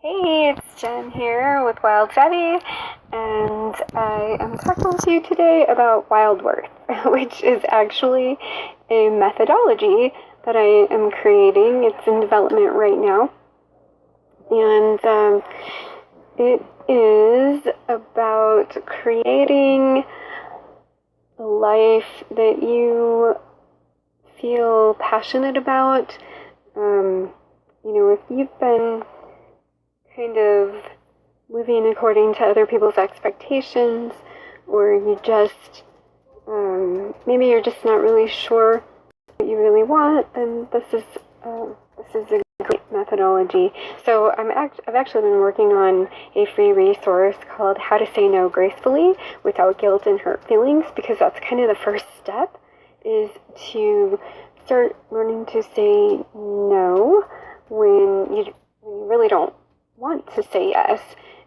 Hey, it's Jen here with Wild Savvy, and I am talking to you today about wild worth, which is actually a methodology that I am creating. It's in development right now, and it is about creating a life that you feel passionate about. If you've been kind of living according to other people's expectations, or you just maybe you're just not really sure what you really want, then this is a great methodology. So I've actually been working on a free resource called How to Say No Gracefully Without Guilt and Hurt Feelings, because that's kind of the first step, is to start learning to say no when you really don't want to say yes,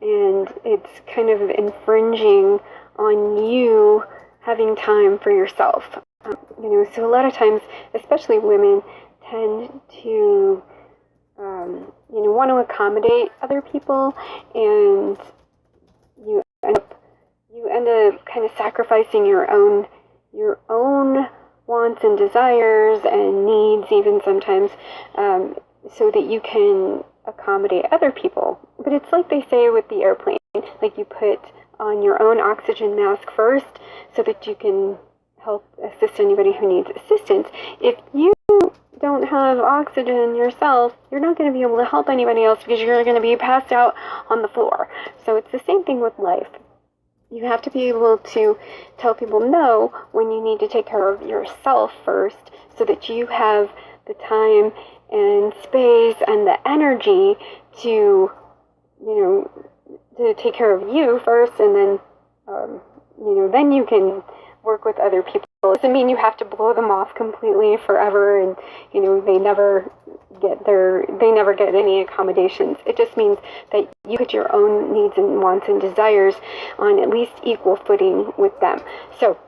and it's kind of infringing on you having time for yourself. So a lot of times, especially women, tend to want to accommodate other people, and you end up kind of sacrificing your own wants and desires and needs, even sometimes, so that you can accommodate other people. But it's like they say with the airplane, like you put on your own oxygen mask first so that you can help assist anybody who needs assistance. If you don't have oxygen yourself, you're not going to be able to help anybody else because you're going to be passed out on the floor. So it's the same thing with life. You have to be able to tell people no when you need to take care of yourself first, so that you have the time and space and the energy to take care of you first, and then then you can work with other people. It doesn't mean you have to blow them off completely forever, and they never get any accommodations. It just means that you put your own needs and wants and desires on at least equal footing with them. So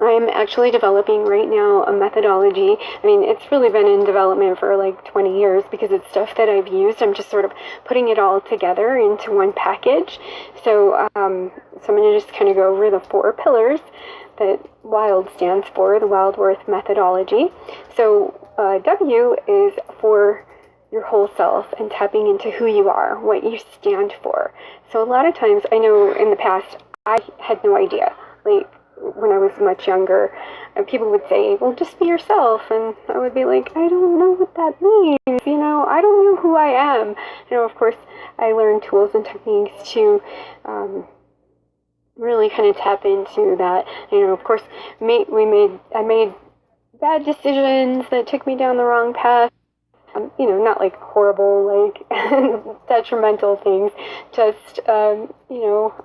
I'm actually developing right now a methodology. It's really been in development for like 20 years because it's stuff that I've used. I'm just sort of putting it all together into one package. So I'm going to just kind of go over the 4 pillars that WILD stands for, the Wild Worth methodology. So W is for your whole self and tapping into who you are, what you stand for. So a lot of times, I know in the past, I had no idea. Like, when I was much younger, people would say, well, just be yourself. And I would be like, I don't know what that means. I don't know who I am. Of course, I learned tools and techniques to really kind of tap into that. Of course, I made bad decisions that took me down the wrong path. Not like horrible, like detrimental things. Just, I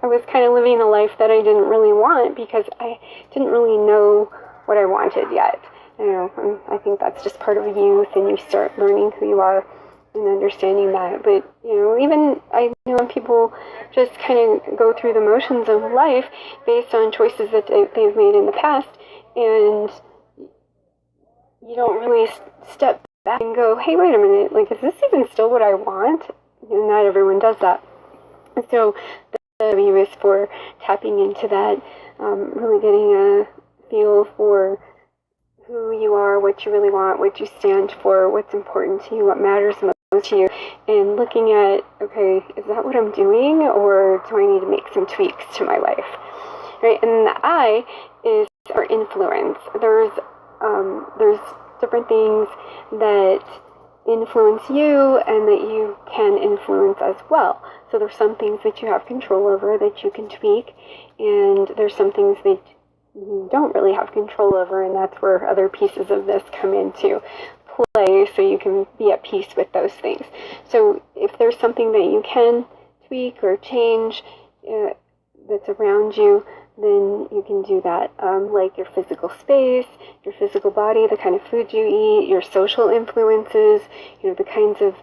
was kind of living a life that I didn't really want because I didn't really know what I wanted yet. And I think that's just part of youth, and you start learning who you are and understanding that. But, even I know people just kind of go through the motions of life based on choices that they've made in the past, and you don't really step back and go, hey, wait a minute, like, is this even still what I want? Not everyone does that. So the W is for tapping into that, really getting a feel for who you are, what you really want, what you stand for, what's important to you, what matters most to you, and looking at, okay, is that what I'm doing, or do I need to make some tweaks to my life? Right? And the I is for influence. There's different things that influence you and that you can influence as well. So there's some things that you have control over that you can tweak, and there's some things that you don't really have control over, and that's where other pieces of this come into play, so you can be at peace with those things. So if there's something that you can tweak or change that's around you, then you can do that, like your physical space, your physical body, the kind of food you eat, your social influences, the kinds of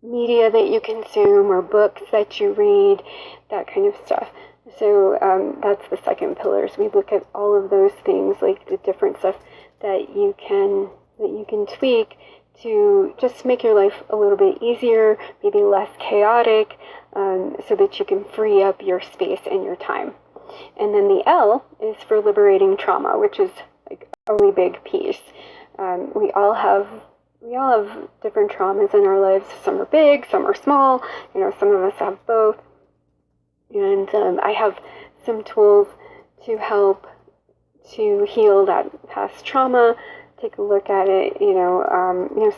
media that you consume or books that you read, that kind of stuff. So that's the second pillar. So we look at all of those things, like the different stuff that you can tweak to just make your life a little bit easier, maybe less chaotic, so that you can free up your space and your time. And then the L is for liberating trauma, which is like a really big piece. We all have different traumas in our lives. Some are big, some are small. Some of us have both. And I have some tools to help to heal that past trauma. Take a look at it.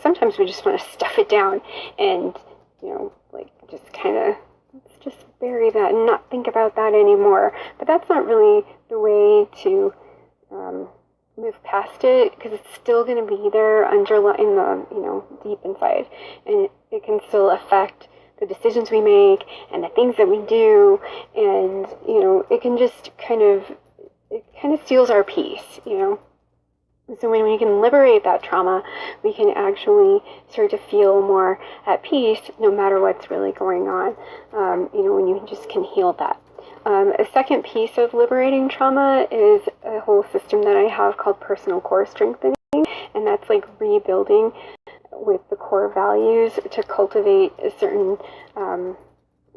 Sometimes we just want to stuff it down and just kind of just bury that and not think about that anymore. But that's not really the way to move past it, because it's still going to be there underlying deep inside, and it can still affect the decisions we make and the things that we do, and it can just kind of steals our peace. So when we can liberate that trauma, we can actually start to feel more at peace, no matter what's really going on. When you just can heal that. A second piece of liberating trauma is a whole system that I have called personal core strengthening, and that's like rebuilding with the core values to cultivate a certain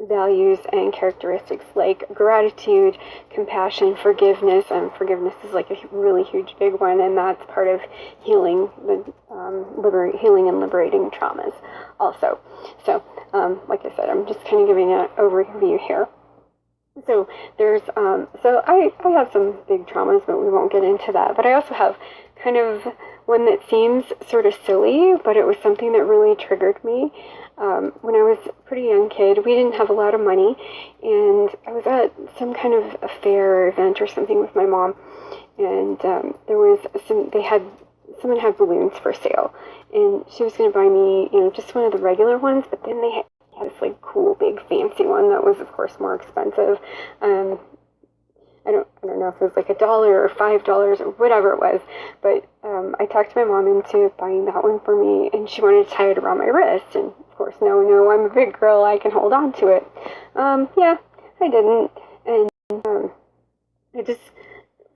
values and characteristics like gratitude, compassion, forgiveness, and forgiveness is like a really huge big one, and that's part of healing healing and liberating traumas also. So like I said, I'm just kind of giving an overview here. So there's I have some big traumas, but we won't get into that. But I also have kind of one that seems sort of silly, but it was something that really triggered me. When I was a pretty young kid, we didn't have a lot of money, and I was at some kind of a fair or event or something with my mom, and there was someone had balloons for sale, and she was going to buy me, just one of the regular ones, but then they had this like cool big fancy one that was of course more expensive. I don't know if it was like $1 or $5 or whatever it was, but I talked my mom into buying that one for me, and she wanted to tie it around my wrist, and of course, no, I'm a big girl, I can hold on to it. Yeah, I didn't, and I just,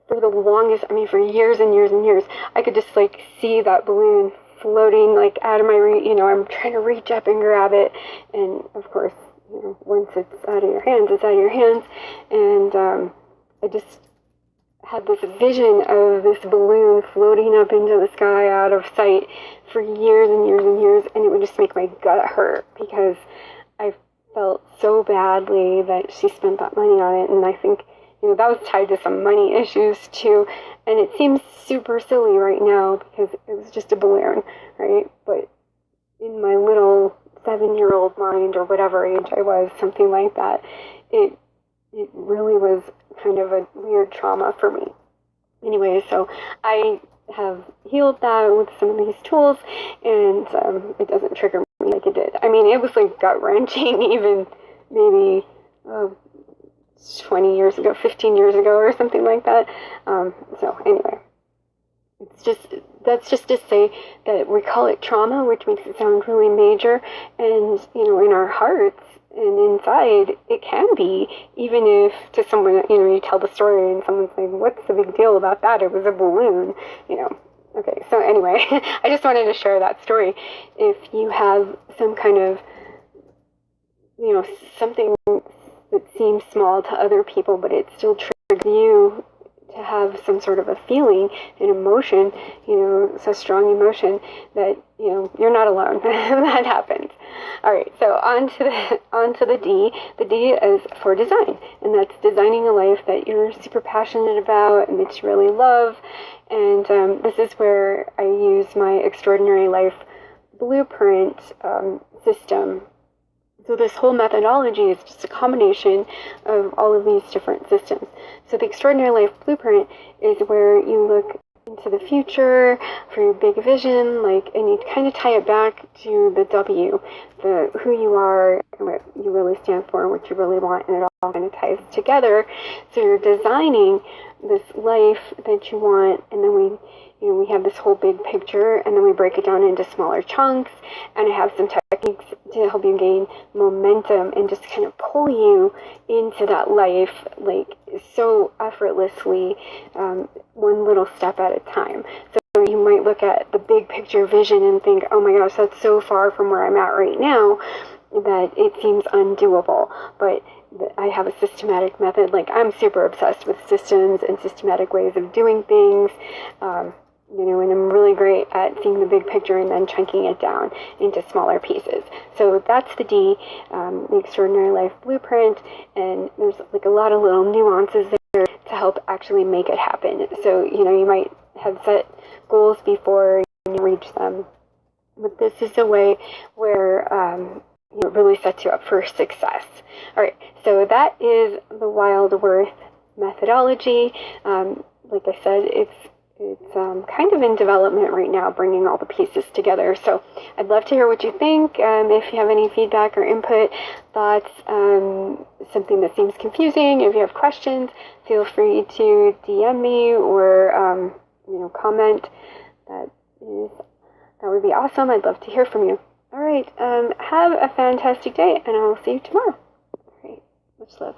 for the longest, for years and years and years, I could just like see that balloon floating like out of my reach. I'm trying to reach up and grab it, and of course, once it's out of your hands, it's out of your hands, and I just had this vision of this balloon floating up into the sky out of sight for years and years and years, and it would just make my gut hurt because I felt so badly that she spent that money on it, and I think that was tied to some money issues too, and it seems super silly right now because it was just a balloon, right? But in my little 7-year-old mind, or whatever age I was, something like that, it really was kind of a weird trauma for me. Anyway, so I have healed that with some of these tools, and it doesn't trigger me like it did. It was like gut-wrenching even maybe 20 years ago, 15 years ago, or something like that. So anyway, that's just to say that we call it trauma, which makes it sound really major, and in our hearts and inside it can be, even if to someone, you tell the story and someone's like, what's the big deal about that? It was a balloon, Okay, so anyway, I just wanted to share that story. If you have some kind of, something that seems small to other people, but it still triggers you to have some sort of a feeling, an emotion, so strong emotion that, you're not alone. That happens. All right, so on to the D. The D is for design, and that's designing a life that you're super passionate about and that you really love. And this is where I use my Extraordinary Life Blueprint system. So this whole methodology is just a combination of all of these different systems. So the Extraordinary Life Blueprint is where you look into the future for your big vision, and you kind of tie it back to the W, the who you are, and what you really stand for, and what you really want, and it all kind of ties together. So you're designing this life that you want, and then we have this whole big picture, and then we break it down into smaller chunks, and I have some techniques to help you gain momentum and just kind of pull you into that life, so effortlessly, one little step at a time. So you might look at the big picture vision and think, oh my gosh, that's so far from where I'm at right now that it seems undoable. But I have a systematic method. Like, I'm super obsessed with systems and systematic ways of doing things. And I'm really great at seeing the big picture and then chunking it down into smaller pieces. So that's the D, the Extraordinary Life Blueprint, and there's like a lot of little nuances there to help actually make it happen. So, you might have set goals before and you reach them, but this is a way where it really sets you up for success. All right, so that is the Wild Worth methodology. Like I said, it's kind of in development right now, bringing all the pieces together. So I'd love to hear what you think. If you have any feedback or input, thoughts, something that seems confusing, if you have questions, feel free to DM me or comment. That would be awesome. I'd love to hear from you. All right. Have a fantastic day, and I'll see you tomorrow. All right. Much love.